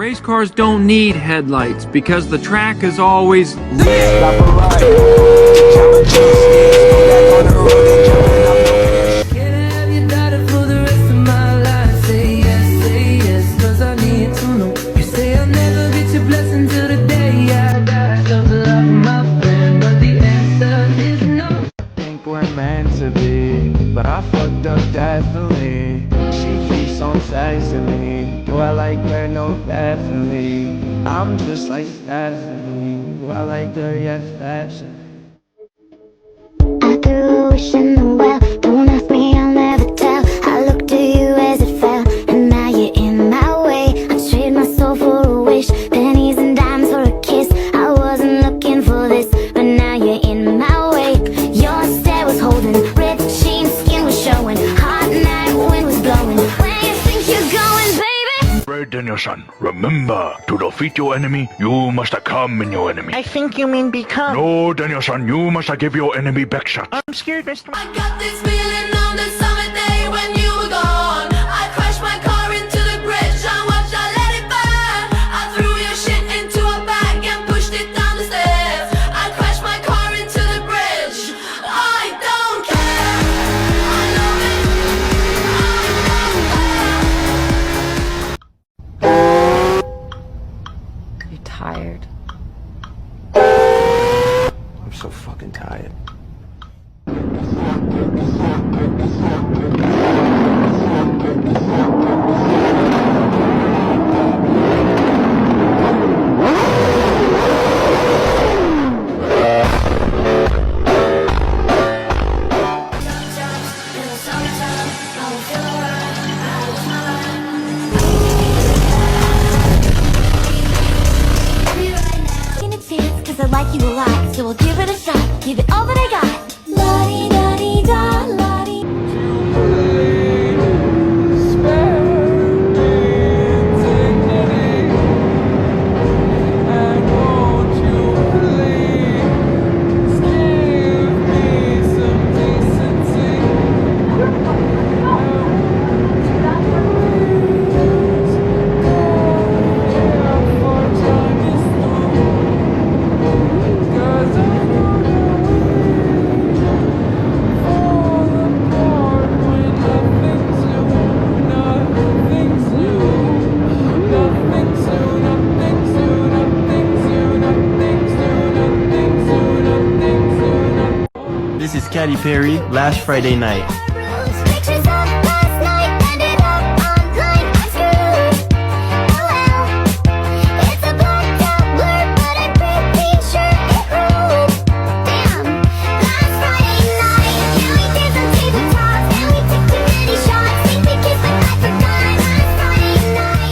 Race cars don't need headlights because the track is always lit. But I fucked up definitely. She keeps on texting me. Do I like her? No, definitely. I'm just like Stephanie. Do I like her? Yes, definitely. I threw a wish in the well. Don't ask me, I'll never tell. I looked to you as it fell, and now you're in my way. I trade my soul for a wish, pennies and dimes for a kiss. I wasn't looking for this, but now you're in my way. Your stare was holding, ripped jeans, skin was showing. Hot night, wind was blowing. Where you think you're going, baby? Ray Danielson, remember, to defeat your enemy, you must come in your enemy. I think you mean become. No, Danielson, you must give your enemy back shot. I'm scared, Mr. I got this feeling on the summer day when you were gone. I crashed my car into the bridge. I watched, I let it burn. I threw your shit into a bag and pushed it down the stairs. I crashed my car into the bridge. I don't care. I love it. I don't care. You tired? I'm so fucking tired. Cause I like you a lot, so we'll give it a shot. Give it all that I got. La-di-da-di-da, la-di. This is Katy Perry, Last Friday Night. Pictures of last night ended up online. I'm screwed. Oh well. It's a blacked out blur, but I'm pretty sure it ruled. Damn. Last Friday night. Can we dance on tabletops? Can we take too many shots? Think we kissed like I forgot. Last Friday night.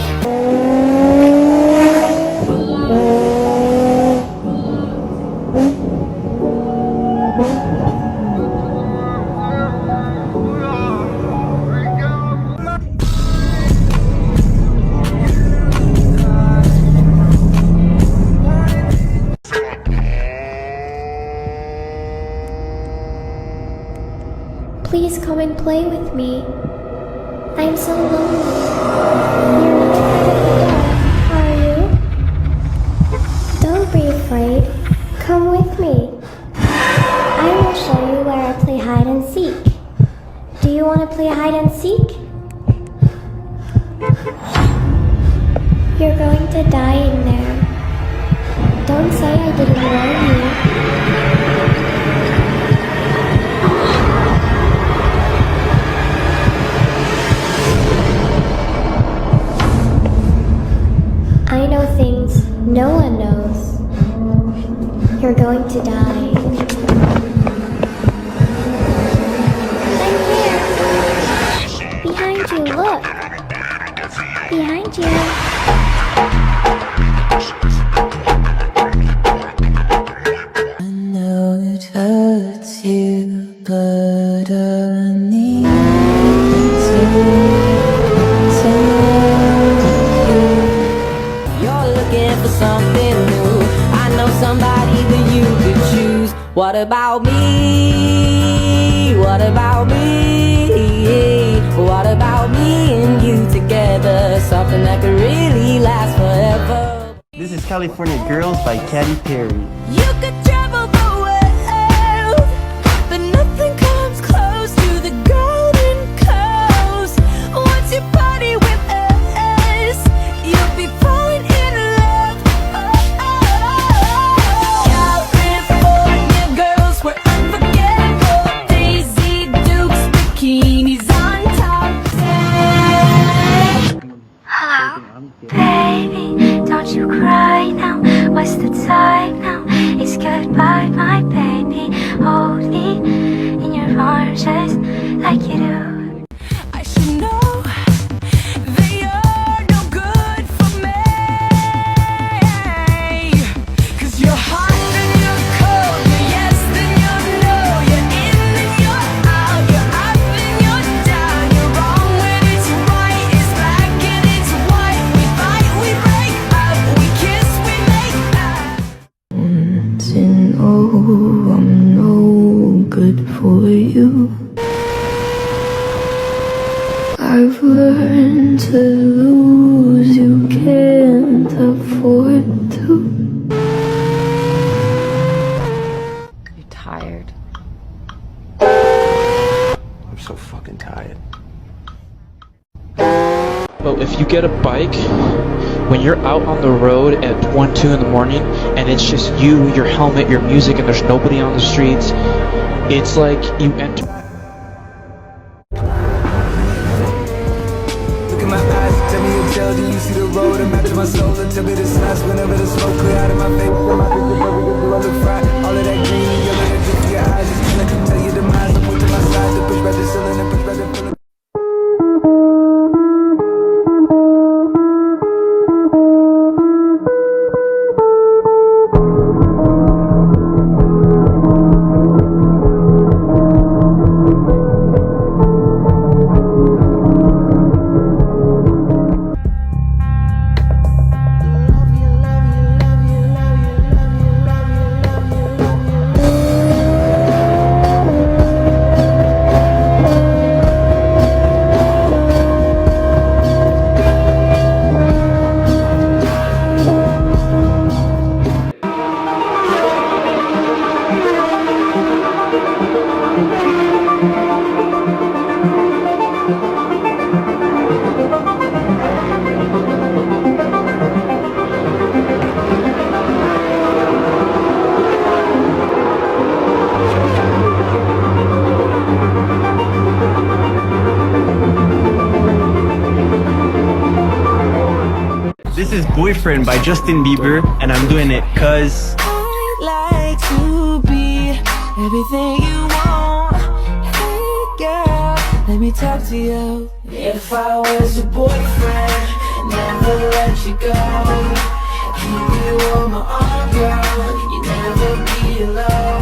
Please come and play with me. I'm so lonely. You're not afraid of the dark, are you? Don't be afraid. Come with me. I will show you where I play hide and seek. Do you want to play hide and seek? You're going to die in there. Don't say I didn't warn you. I know things no one knows. You're going to die. I'm here. Behind you, look. Behind you. I know it hurts you, but I need to. For something new, I know somebody that you could choose. What about me? What about me? What about me and you together? together, something that could really last forever. This is California Girls by Katy Perry. You could travel the world, but nothing comes close to the Golden Coast. Once you party with us, you'll be falling in love. California girls were unforgettable. Daisy Dukes, bikinis on top. Hello, baby, don't you cry now. What's the time now? It's goodbye, my baby. Hold me in your arms just like you do. I should know they are no good for me. 'Cause you're hot and you're cold, you're yes then you're no, you're in then you're out, you're up and you're down, you're wrong when it's right, it's black and it's white. We fight, we break up, we kiss, we make up. And oh, I'm no good for you. I've learned to lose, you can't afford to. You're tired. I'm so fucking tired. Well, if you get a bike, when you're out on the road at 1, 2 in the morning, and it's just you, your helmet, your music, and there's nobody on the streets, it's like you enter. Look in my eyes, tell me you tell, do you see the road? I'm after my soul, and tell me the signs whenever the smoke clear out of my face. And my picture perfect, you love the fry. All of that green and yellow, that drip to your eyes, just kinda can tell you demise. I put to my side, to push back the ceiling and push back the feeling. This is Boyfriend by Justin Bieber, and I'm doing it cause I'd like to be everything you want. Hey girl, let me talk to you. If I was your boyfriend, never let you go. Keep you on my arm, girl. You never be alone.